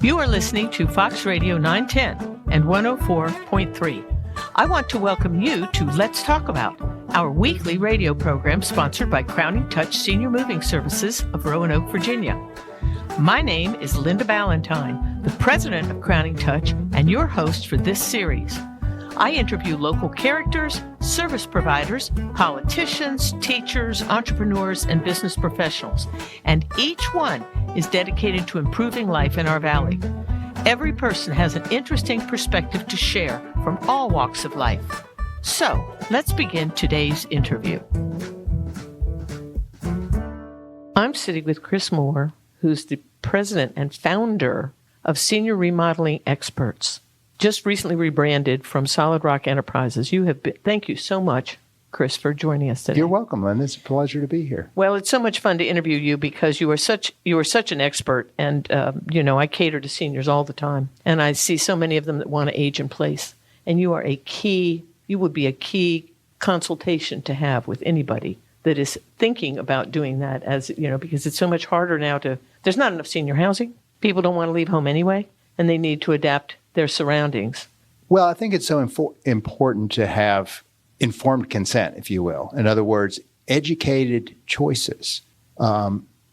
You are listening to Fox Radio 910 and 104.3. I want to welcome you to Let's Talk About, our weekly radio program sponsored by Crowning Touch Senior Moving Services of Roanoke, Virginia. My name is Linda Ballantyne, the president of Crowning Touch and your host for this series. I interview local characters, service providers, politicians, teachers, entrepreneurs, and business professionals, and each one is dedicated to improving life in our valley. Every person has an interesting perspective to share from all walks of life. So, let's begin today's interview. I'm sitting with Chris Moore, who's the president and founder of Senior Remodeling Experts, just recently rebranded from Solid Rock Enterprises. Thank you so much, Chris, for joining us today. You're welcome, Linda. It's a pleasure to be here. Well, it's so much fun to interview you because you are such an expert, and I cater to seniors all the time, and I see so many of them that want to age in place, and you would be a key consultation to have with anybody that is thinking about doing that, because it's so much harder now there's not enough senior housing. People don't want to leave home anyway, and they need to adapt their surroundings. Well, I think it's so important to have informed consent, if you will. In other words, educated choices.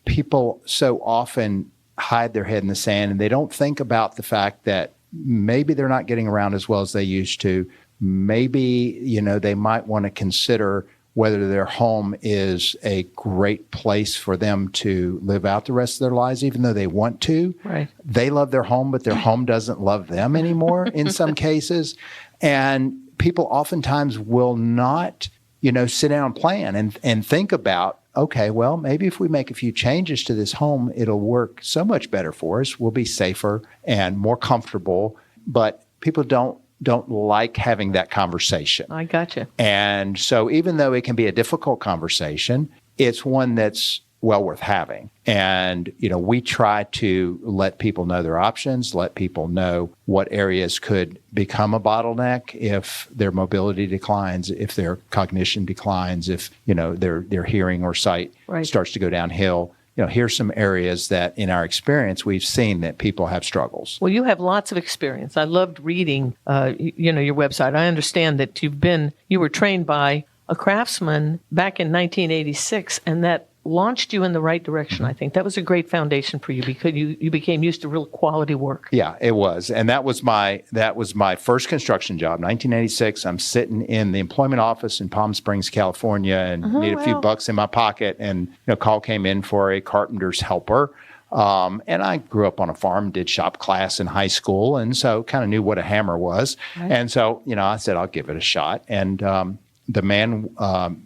People so often hide their head in the sand, and they don't think about the fact that maybe they're not getting around as well as they used to. Maybe, they might want to consider whether their home is a great place for them to live out the rest of their lives, even though they want to. Right. They love their home, but their home doesn't love them anymore in some cases. And people oftentimes will not, sit down and plan and think about, okay, well, maybe if we make a few changes to this home, it'll work so much better for us. We'll be safer and more comfortable. But people don't like having that conversation. I gotcha. And so even though it can be a difficult conversation, it's one that's well worth having. And, we try to let people know their options, let people know what areas could become a bottleneck if their mobility declines, if their cognition declines, if, their hearing or sight starts to go downhill. Here's some areas that in our experience, we've seen that people have struggles. Well, you have lots of experience. I loved reading, your website. I understand that you were trained by a craftsman back in 1986, and that launched you in the right direction. I think that was a great foundation for you because you became used to real quality work. Yeah, it was. And that was my first construction job, 1986. I'm sitting in the employment office in Palm Springs, California, and need a few bucks in my pocket. And a call came in for a carpenter's helper. And I grew up on a farm, did shop class in high school, and so kind of knew what a hammer was. Right. And so, I said, I'll give it a shot. And the man,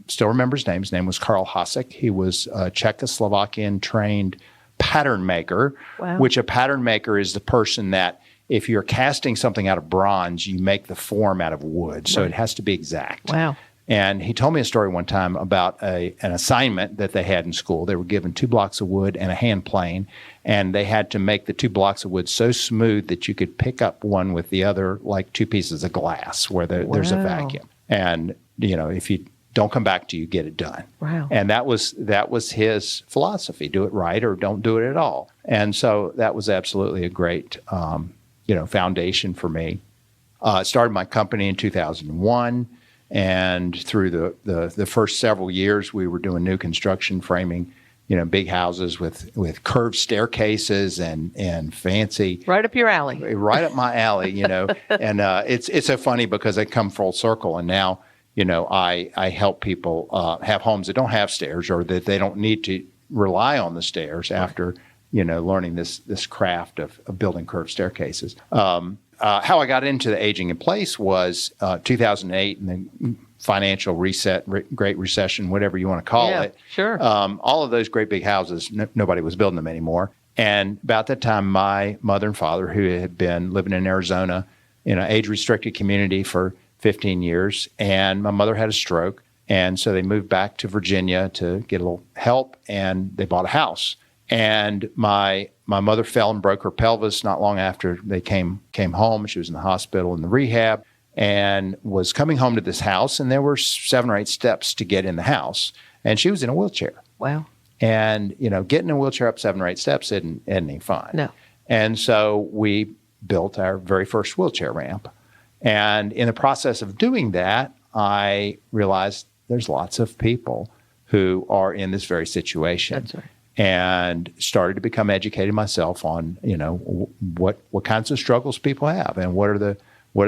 still remember his name. His name was Karl Hasek. He was a Czechoslovakian-trained pattern maker, which a pattern maker is the person that if you're casting something out of bronze, you make the form out of wood. So it has to be exact. Wow. And he told me a story one time about an assignment that they had in school. They were given 2 blocks of wood and a hand plane, and they had to make the 2 blocks of wood so smooth that you could pick up one with the other like 2 pieces of glass where there's a vacuum. And if you don't come back till you get it done. Wow. And that was his philosophy. Do it right or don't do it at all. And so that was absolutely a great, foundation for me. Started my company in 2001. And through the first several years, we were doing new construction, framing, big houses with curved staircases and fancy. Right up your alley. Right up my alley, And it's so funny because I come full circle. And now, I help people have homes that don't have stairs or that they don't need to rely on the stairs after, learning this craft of building curved staircases. How I got into the aging in place was 2008 and the financial reset, Great Recession, whatever you want to call it. Sure. All of those great big houses, nobody was building them anymore. And about that time, my mother and father, who had been living in Arizona in an age-restricted community for 15 years, and my mother had a stroke. And so they moved back to Virginia to get a little help, and they bought a house. And my mother fell and broke her pelvis not long after they came home. She was in the hospital in the rehab and was coming home to this house, and there were 7 or 8 steps to get in the house, and she was in a wheelchair. Wow. And, getting a wheelchair up 7 or 8 steps isn't any fun. No. And so we built our very first wheelchair ramp. And in the process of doing that, I realized there's lots of people who are in this very situation. That's right. And started to become educated myself on, what kinds of struggles people have and what are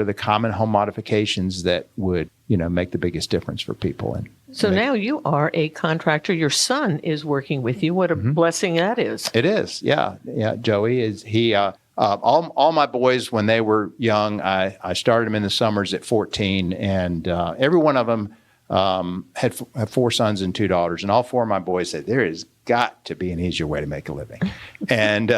the common home modifications that would, make the biggest difference for people. And so now you are a contractor. Your son is working with you. What a blessing that is. It is. Yeah. Yeah. Joey is, all my boys, when they were young, I started them in the summers at 14, and every one of them had 4 sons and 2 daughters. And all 4 of my boys said, there has got to be an easier way to make a living. And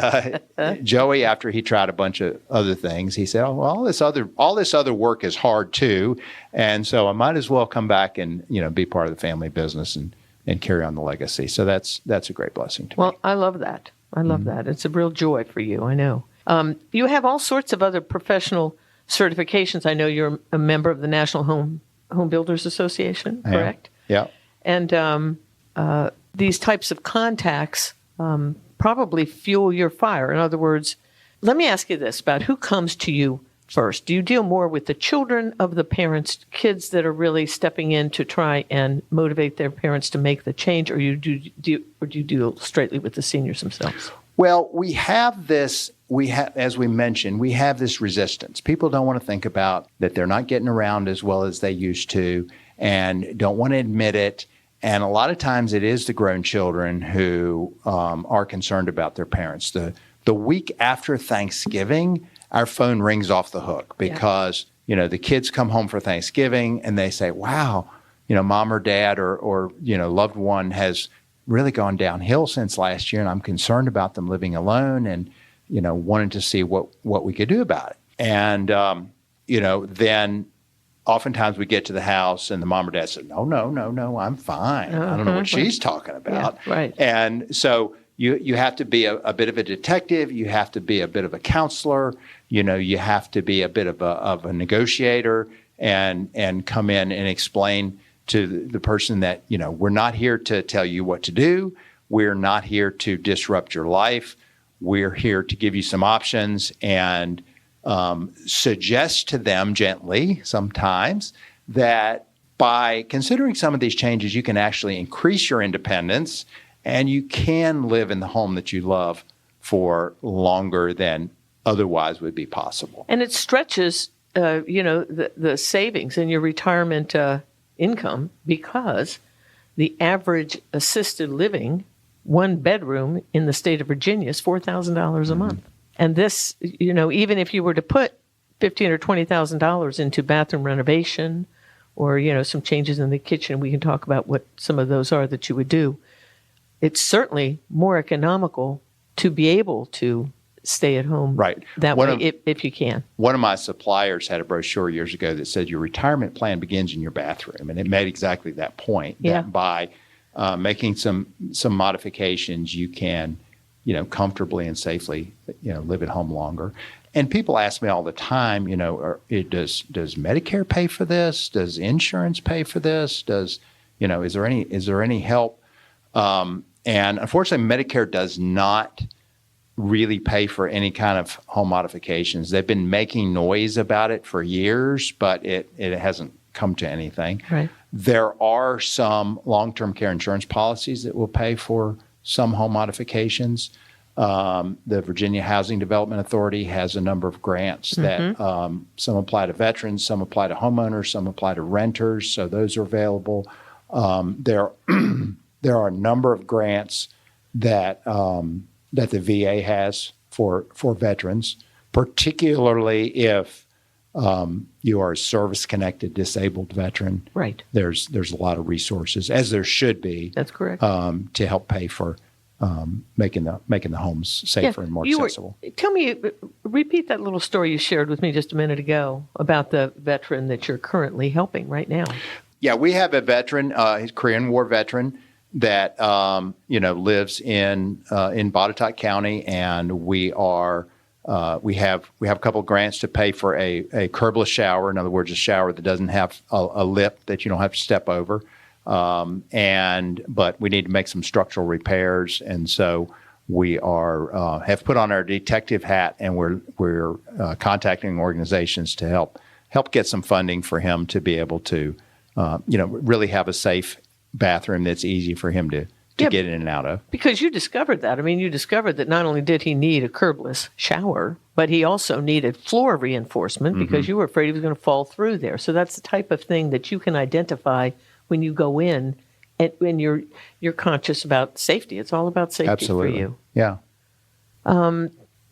Joey, after he tried a bunch of other things, he said, all this other work is hard too. And so I might as well come back and, be part of the family business and carry on the legacy. So that's a great blessing to me. Well, I love that. I love that. It's a real joy for you. I know. You have all sorts of other professional certifications. I know you're a member of the National Home Builders Association, correct? Yeah. And these types of contacts probably fuel your fire. In other words, let me ask you this about who comes to you first. Do you deal more with the children of the parents, kids that are really stepping in to try and motivate their parents to make the change, or do you deal straightly with the seniors themselves? Well, we have this, as we mentioned, we have this resistance. People don't want to think about that they're not getting around as well as they used to and don't want to admit it. And a lot of times it is the grown children who are concerned about their parents. The week after Thanksgiving, our phone rings off the hook because, the kids come home for Thanksgiving and they say, wow, mom or dad or loved one has really gone downhill since last year, and I'm concerned about them living alone and, wanted to see what we could do about it. And, then oftentimes we get to the house and the mom or dad said, no, I'm fine. I don't know what she's talking about. Yeah, right. And so you have to be a bit of a detective. You have to be a bit of a counselor. You have to be a bit of a negotiator and come in and explain to the person that, we're not here to tell you what to do. We're not here to disrupt your life. We're here to give you some options and suggest to them gently sometimes that by considering some of these changes, you can actually increase your independence and you can live in the home that you love for longer than otherwise would be possible. And it stretches, the savings in your retirement income, because the average assisted living 1-bedroom in the state of Virginia is $4,000 a month. And this, even if you were to put $15,000 or $20,000 into bathroom renovation or, some changes in the kitchen, we can talk about what some of those are that you would do. It's certainly more economical to be able to stay at home that way if you can. One of my suppliers had a brochure years ago that said your retirement plan begins in your bathroom, and it made exactly that point. Yeah. That by making some modifications, you can, comfortably and safely, live at home longer. And people ask me all the time, does Medicare pay for this? Does insurance pay for this? Is there any help? And unfortunately, Medicare does not really pay for any kind of home modifications. They've been making noise about it for years, but it hasn't come to anything. Right. There are some long-term care insurance policies that will pay for some home modifications. The Virginia Housing Development Authority has a number of grants that some apply to veterans, some apply to homeowners, some apply to renters, so those are available. There are a number of grants that the VA has for veterans, particularly if you are a service-connected disabled veteran. Right. There's a lot of resources, as there should be. That's correct. To help pay for making the homes safer and more accessible. Repeat that little story you shared with me just a minute ago about the veteran that you're currently helping right now. Yeah, we have a veteran, he's a Korean War veteran that lives in Botetourt County, and we have a couple of grants to pay for a curbless shower. In other words, a shower that doesn't have a lip that you don't have to step over. But we need to make some structural repairs, and so we are have put on our detective hat, and we're contacting organizations to help get some funding for him to be able to really have a safe bathroom that's easy for him to get in and out of. Because you discovered that. I mean, you discovered that not only did he need a curbless shower, but he also needed floor reinforcement because you were afraid he was going to fall through there. So that's the type of thing that you can identify when you go in and when you're conscious about safety. It's all about safety Absolutely. for you. Yeah.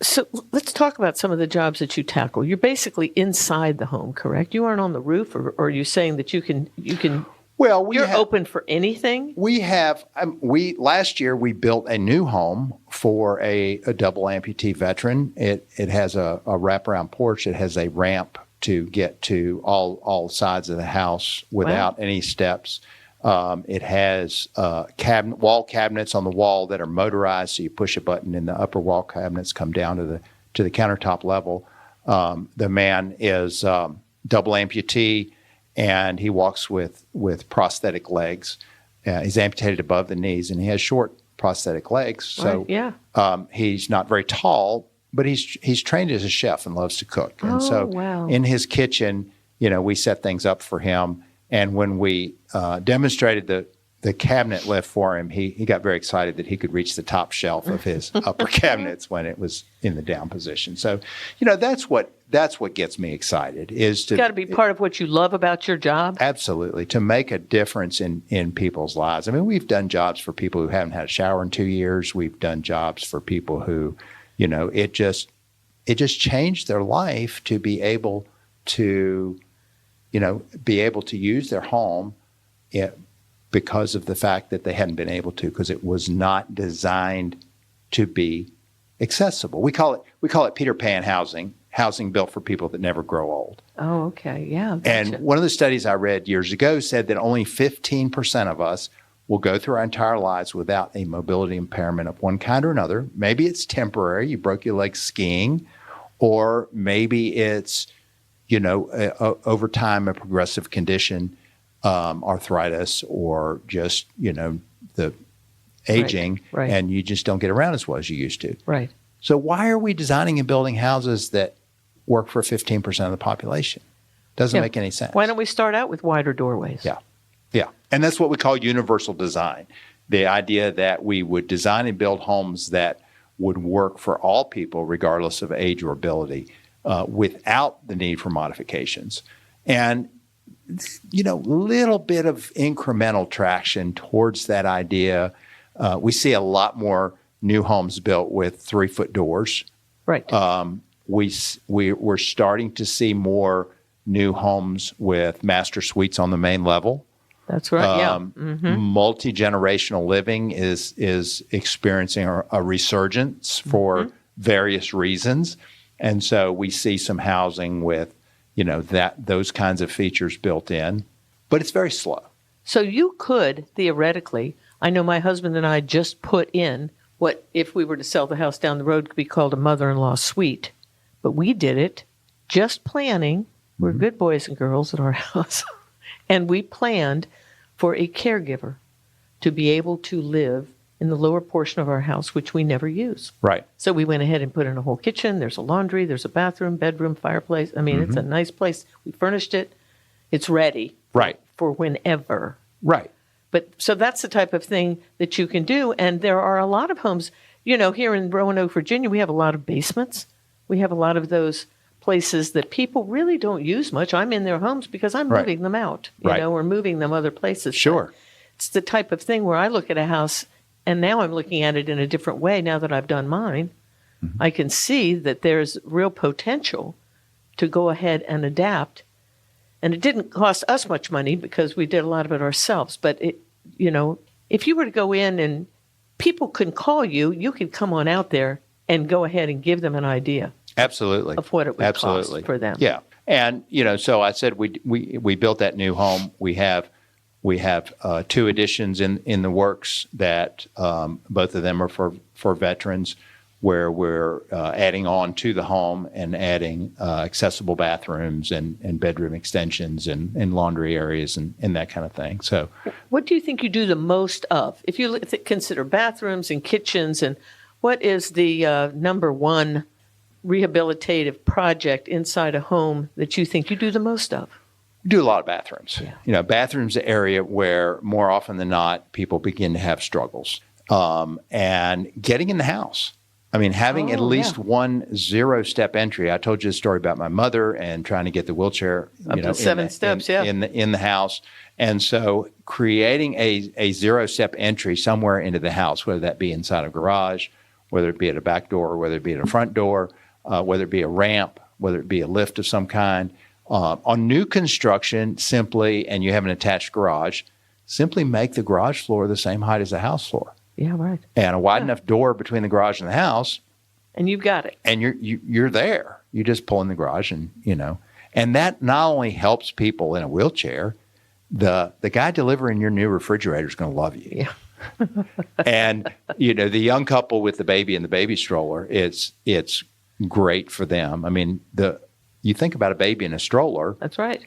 So let's talk about some of the jobs that you tackle. You're basically inside the home, correct? You aren't on the roof, or are you saying that you can? Well, you're open for anything? We have. Last year we built a new home for a double amputee veteran. It has a wraparound porch. It has a ramp to get to all sides of the house without any steps. It has wall cabinets on the wall that are motorized, so you push a button and the upper wall cabinets come down to the countertop level. The man is double amputee, and he walks with prosthetic legs. He's amputated above the knees, and he has short prosthetic legs. So he's not very tall, but he's trained as a chef and loves to cook. And in his kitchen, we set things up for him. And when we demonstrated the cabinet lift for him, he got very excited that he could reach the top shelf of his upper cabinets when it was in the down position. So, that's what gets me excited is to. It's got to be part of what you love about your job. Absolutely, to make a difference in people's lives. I mean, we've done jobs for people who haven't had a shower in 2 years. We've done jobs for people who, it just changed their life to be able to. Be able to use their home because of the fact that they hadn't been able to, because it was not designed to be accessible. We call it Peter Pan housing built for people that never grow old. Oh, okay. Yeah. Gotcha. And one of the studies I read years ago said that only 15% of us will go through our entire lives without a mobility impairment of one kind or another. Maybe it's temporary. You broke your leg skiing, or maybe it's over time, a progressive condition, arthritis, or just, the aging, right. And you just don't get around as well as you used to. Right. So why are we designing and building houses that work for 15% of the population? Doesn't make any sense. Why don't we start out with wider doorways? Yeah. And that's what we call universal design. The idea that we would design and build homes that would work for all people, regardless of age or ability. Without the need for modifications. And, little bit of incremental traction towards that idea. We see a lot more new homes built with 3-foot doors. Right. We're starting to see more new homes with master suites on the main level. That's right, Multi-generational living is experiencing a resurgence for various reasons. And so we see some housing with, those kinds of features built in, but it's very slow. So you could, theoretically, I know my husband and I just put in what, if we were to sell the house down the road, could be called a mother-in-law suite. But we did it just planning. We're good boys and girls at our house. And we planned for a caregiver to be able to live in the lower portion of our house, which we never use. Right. So we went ahead and put in a whole kitchen. There's a laundry, there's a bathroom, bedroom, fireplace. I mean, it's a nice place. We furnished it. It's ready. Right. For whenever. Right. But so that's the type of thing that you can do. And there are a lot of homes, here in Roanoke, Virginia, we have a lot of basements. We have a lot of those places that people really don't use much. I'm in their homes because I'm moving them out, or moving them other places. Sure. But it's the type of thing where I look at a house. And now I'm looking at it in a different way now that I've done mine. I can see that there's real potential to go ahead and adapt. And it didn't cost us much money because we did a lot of it ourselves. But, if you were to go in and people can call you, you could come on out there and go ahead and give them an idea. Absolutely. Of what it would cost for them. Yeah. And, so I said we built that new home. We have 2 additions in the works that both of them are for veterans, where we're adding on to the home and adding accessible bathrooms and bedroom extensions and laundry areas and that kind of thing. So, what do you think you do the most of? If you consider bathrooms and kitchens, and What is the number one rehabilitative project inside a home that you think you do the most of? We do a lot of bathrooms. Yeah. You know, bathrooms are an area where more often than not, people begin to have struggles. And getting in the house. I mean, having at least one 0-step entry. I told you a story about my mother and trying to get the wheelchair, Up to 7 steps, in the house. And so creating a 0-step entry somewhere into the house, whether that be inside a garage, whether it be at a back door, whether it be at a front door, whether it be a ramp, whether it be a lift of some kind. On new construction, simply, and you have an attached garage, simply make the garage floor the same height as the house floor. Yeah, right. And a wide enough door between the garage and the house. And you've got it. And you're there. You just pull in the garage and, and that not only helps people in a wheelchair, the guy delivering your new refrigerator is going to love you. Yeah. And, the young couple with the baby in the baby stroller, it's great for them. I mean, you think about a baby in a stroller. That's right.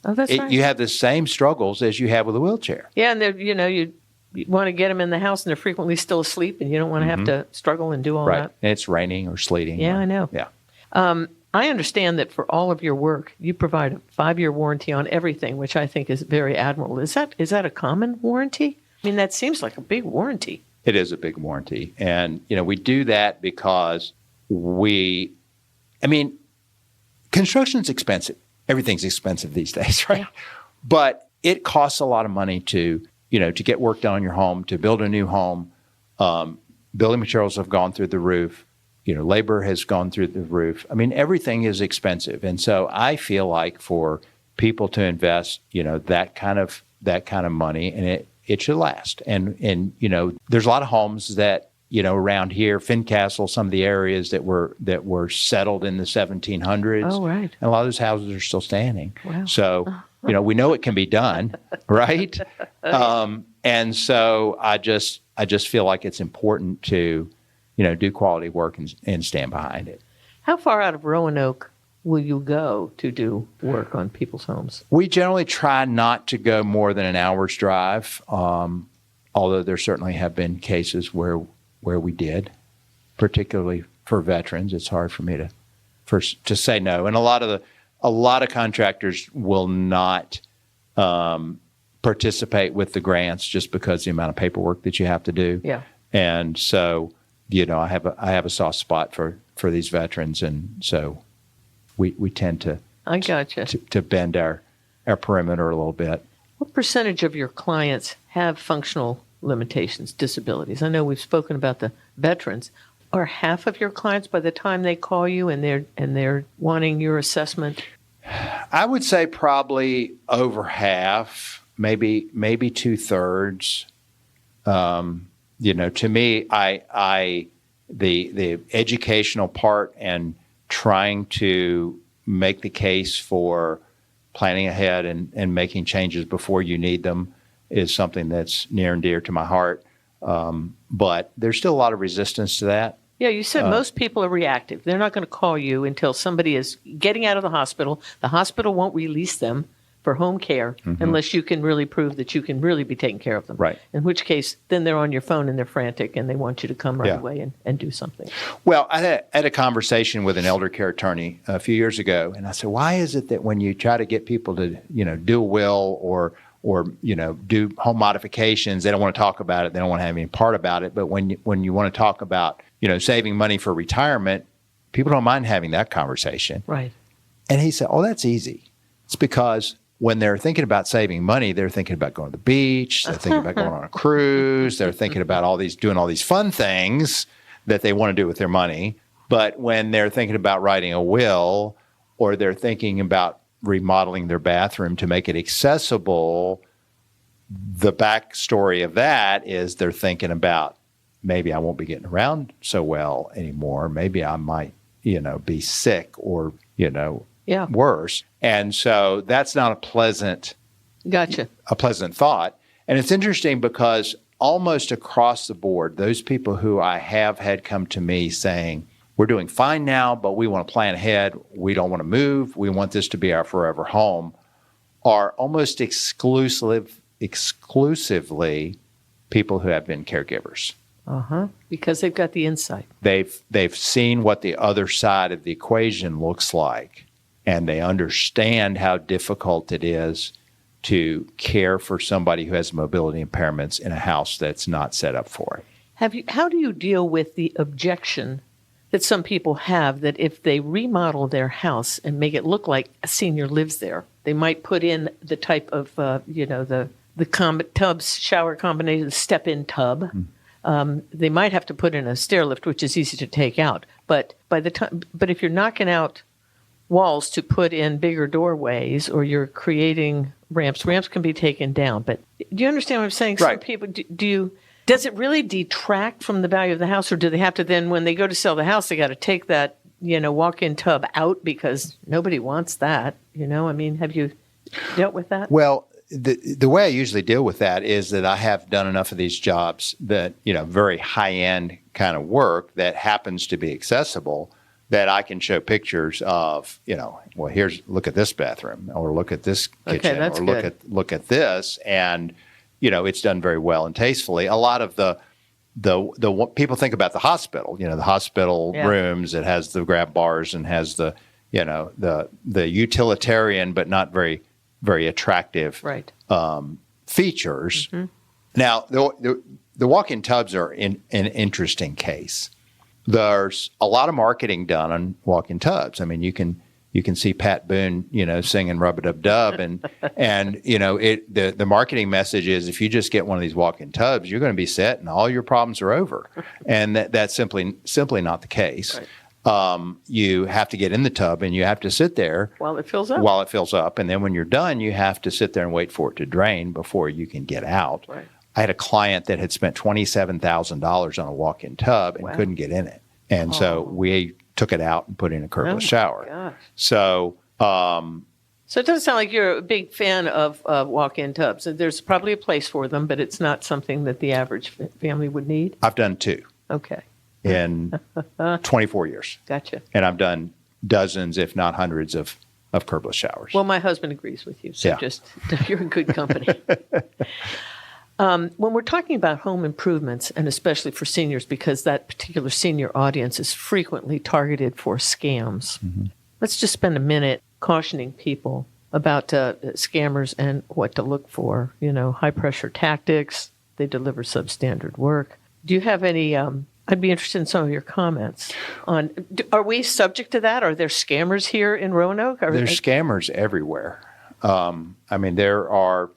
Oh, that's right. You have the same struggles as you have with a wheelchair. Yeah, and you want to get them in the house, and they're frequently still asleep, and you don't want to have to struggle and do all Right. that. And it's raining or sleeting. Yeah, I know. Yeah. I understand that for all of your work, you provide a 5-year warranty on everything, which I think is very admirable. Is that a common warranty? I mean, that seems like a big warranty. It is a big warranty. And, we do that because construction's expensive. Everything's expensive these days, right? Yeah. But it costs a lot of money to get work done on your home, to build a new home. Building materials have gone through the roof. Labor has gone through the roof. I mean, everything is expensive. And so I feel like for people to invest, that kind of money, and it should last. And there's a lot of homes that, around here, Fincastle, some of the areas that were settled in the 1700s. Oh, right. And a lot of those houses are still standing. Wow. So, we know it can be done, right? And so I just feel like it's important to, do quality work and stand behind it. How far out of Roanoke will you go to do work on people's homes? We generally try not to go more than an hour's drive, although there certainly have been cases where we did, particularly for veterans. It's hard for me to say no. And a lot of contractors will not participate with the grants just because of the amount of paperwork that you have to do. Yeah. And so, I have a soft spot for these veterans, and so we tend to I gotcha. to bend our perimeter a little bit. What percentage of your clients have functional limitations, disabilities? I know we've spoken about the veterans. Are half of your clients, by the time they call you and they're wanting your assessment? I would say probably over half, maybe 2/3. To me, the educational part and trying to make the case for planning ahead and making changes before you need them is something that's near and dear to my heart. But there's still a lot of resistance to that. Yeah, you said most people are reactive. They're not going to call you until somebody is getting out of the hospital. The hospital won't release them for home care unless you can really prove that you can really be taking care of them. Right. In which case, then they're on your phone and they're frantic and they want you to come right away and do something. Well, I had a conversation with an elder care attorney a few years ago, and I said, why is it that when you try to get people to, do a will or do home modifications, they don't want to talk about it, they don't want to have any part about it, but when you want to talk about, saving money for retirement, people don't mind having that conversation. Right. And he said, that's easy. It's because when they're thinking about saving money, they're thinking about going to the beach, they're thinking about going on a cruise, they're thinking about doing all these fun things that they want to do with their money. But when they're thinking about writing a will, or they're thinking about remodeling their bathroom to make it accessible, the backstory of that is they're thinking about, maybe I won't be getting around so well anymore. Maybe I might, be sick or, worse. And so that's not a pleasant thought. And it's interesting because almost across the board, those people who I have had come to me saying, we're doing fine now, but we want to plan ahead. We don't want to move. We want this to be our forever home, are almost exclusively people who have been caregivers. Because they've got the insight. They've seen what the other side of the equation looks like, and they understand how difficult it is to care for somebody who has mobility impairments in a house that's not set up for it. How do you deal with the objection that some people have that if they remodel their house and make it look like a senior lives there, they might put in the type of the tubs, shower combination, the step-in tub. They might have to put in a stair lift, which is easy to take out. But if you're knocking out walls to put in bigger doorways, or you're creating ramps can be taken down. But do you understand what I'm saying? Right. Some people does it really detract from the value of the house, or do they have to then, when they go to sell the house, they got to take that walk-in tub out because nobody wants that? Have you dealt with that? Well, the way I usually deal with that is that I have done enough of these jobs that, very high-end kind of work that happens to be accessible, that I can show pictures of, look at this bathroom, or look at this kitchen, that's or good. look at this, and it's done very well and tastefully. A lot of the people think about the hospital, the hospital rooms. It has the grab bars and has the utilitarian but not very very attractive features. Now, the walk-in tubs are an interesting case. There's a lot of marketing done on walk-in tubs. I mean, you can see Pat Boone, singing Rub-a-Dub-Dub, and the marketing message is, if you just get one of these walk-in tubs, you're going to be set and all your problems are over. And that's simply not the case. Right. You have to get in the tub and you have to sit there while it fills up. And then when you're done, you have to sit there and wait for it to drain before you can get out. Right. I had a client that had spent $27,000 on a walk-in tub and couldn't get in it. And so we took it out and put in a curbless shower. Gosh. So it doesn't sound like you're a big fan of walk-in tubs. There's probably a place for them, but it's not something that the average family would need. I've done 2. Okay. In 24 years. Gotcha. And I've done dozens, if not hundreds, of curbless showers. Well, my husband agrees with you, so you're in good company. When we're talking about home improvements, and especially for seniors, because that particular senior audience is frequently targeted for scams, let's just spend a minute cautioning people about scammers and what to look for. High-pressure tactics, they deliver substandard work. Do you have any... I'd be interested in some of your comments on, are we subject to that? Are there scammers here in Roanoke? There's scammers everywhere. There are,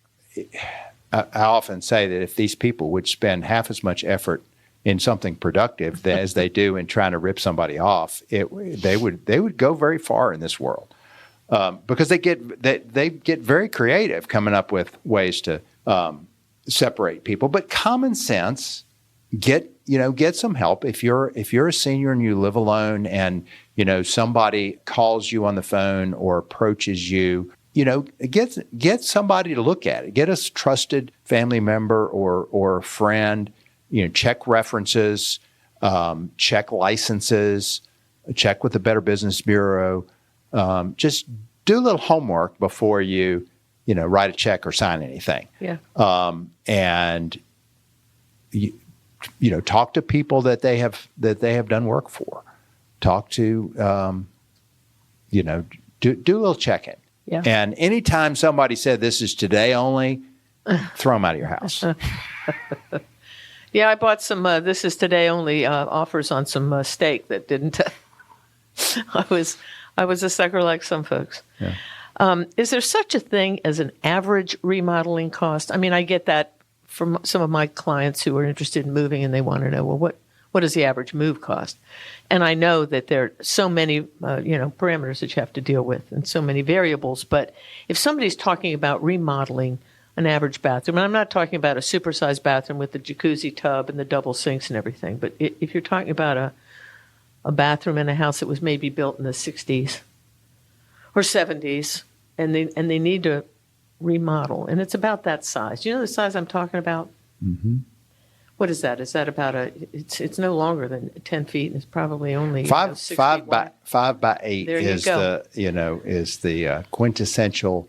I often say that if these people would spend half as much effort in something productive as they do in trying to rip somebody off, they would go very far in this world. Because they get very creative coming up with ways to separate people. But common sense, get some help. If you're a senior and you live alone and, somebody calls you on the phone or approaches you, get somebody to look at it. Get a trusted family member or friend, check references, check licenses, check with the Better Business Bureau. Just do a little homework before you, write a check or sign anything. Yeah. And talk to people that they have done work for. Talk to, do a little check-in. Yeah. And anytime somebody said this is today only, throw them out of your house. Yeah, I bought some this is today only offers on some steak that didn't. I was a sucker like some folks. Yeah. Is there such a thing as an average remodeling cost? I mean, I get that from some of my clients who are interested in moving and they want to know, well, what does the average move cost? And I know that there are so many, parameters that you have to deal with and so many variables. But if somebody's talking about remodeling an average bathroom, and I'm not talking about a supersized bathroom with the jacuzzi tub and the double sinks and everything, but if you're talking about a bathroom in a house that was maybe built in the 60s or 70s, and they need to remodel, and it's about that size. Do you know the size I'm talking about? Mm-hmm. What is that? Is that about it's no longer than 10 feet, and it's probably only 5 by 8 there is the quintessential,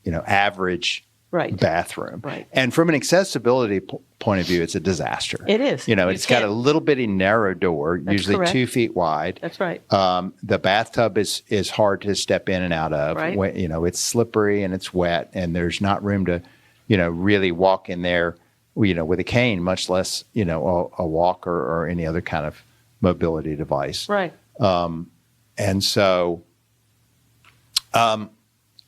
average bathroom. Right. And from an accessibility point of view, it's a disaster. It is. It's got a little bitty narrow door, That's usually correct. 2 feet wide. That's right. The bathtub is hard to step in and out of. Right. It's slippery and it's wet, and there's not room to, really walk in there, with a cane, much less, a walker or any other kind of mobility device. Right. And so,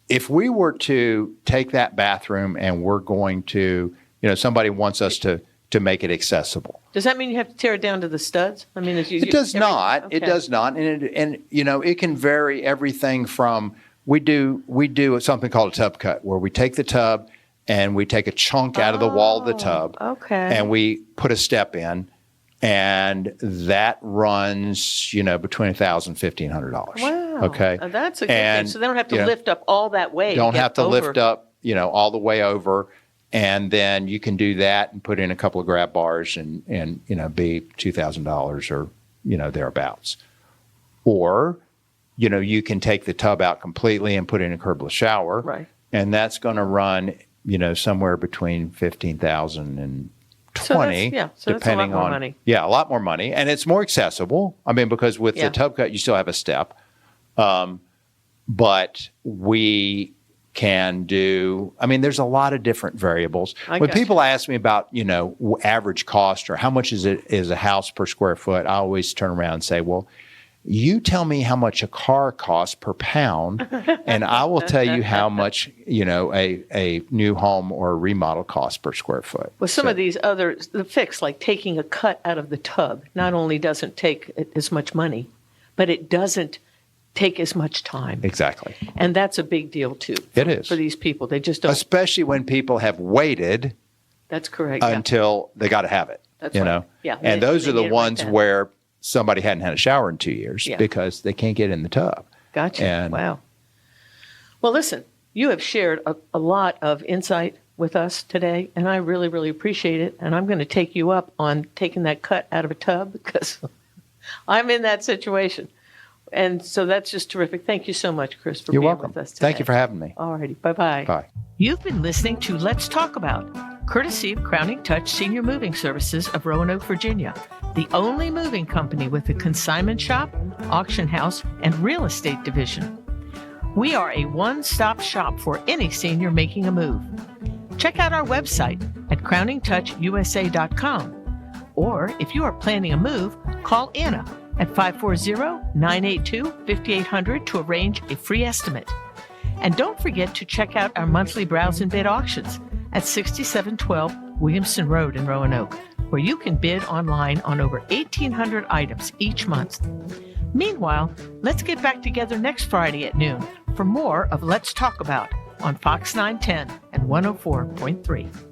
if we were to take that bathroom and we're going to, somebody wants us to make it accessible. Does that mean you have to tear it down to the studs? I mean, It does not. Okay. It does not. And it can vary everything from, we do something called a tub cut, where we take the tub and we take a chunk out of the wall of the tub. Okay. And we put a step in, and that runs, between $1,000 and $1,500. Wow. Okay. That's a good And, thing. So they don't have to lift up all that way. Don't get have to over. lift up, all the way over. And then you can do that and put in a couple of grab bars and be $2,000 or, thereabouts. Or, you can take the tub out completely and put in a curbless shower. Right. And that's going to run, somewhere between $15,000 and So $20,000, that's a lot depending more on money. Yeah, a lot more money, and it's more accessible. I mean, because with Yeah. the tub cut, you still have a step, but we can do. I mean, there's a lot of different variables. I When got you. people ask me about average cost or how much is a house per square foot, I always turn around and say, well, you tell me how much a car costs per pound, and I will tell you how much, a new home or a remodel costs per square foot. Well, some of these others, the fix, like taking a cut out of the tub, not only doesn't take as much money, but it doesn't take as much time. Exactly. And that's a big deal, too. It is. For these people. They just don't. Especially when people have waited That's correct. Yeah. until they got to have it. That's you right. know? Yeah. And They- those they are the need it right ones then. where somebody hadn't had a shower in 2 years Yeah. because they can't get in the tub. Gotcha. And- Wow. Well, listen, you have shared a lot of insight with us today, and I really, really appreciate it. And I'm going to take you up on taking that cut out of a tub because I'm in that situation. And so that's just terrific. Thank you so much, Chris, for You're being welcome. with us today. Thank you for having me. All righty. Bye-bye. Bye. You've been listening to Let's Talk About, courtesy of Crowning Touch Senior Moving Services of Roanoke, Virginia, the only moving company with a consignment shop, auction house, and real estate division. We are a one-stop shop for any senior making a move. Check out our website at crowningtouchusa.com. Or if you are planning a move, call Anna at 540-982-5800 to arrange a free estimate. And don't forget to check out our monthly browse and bid auctions at 6712 Williamson Road in Roanoke, where you can bid online on over 1,800 items each month. Meanwhile, let's get back together next Friday at noon for more of Let's Talk About on Fox 910 and 104.3.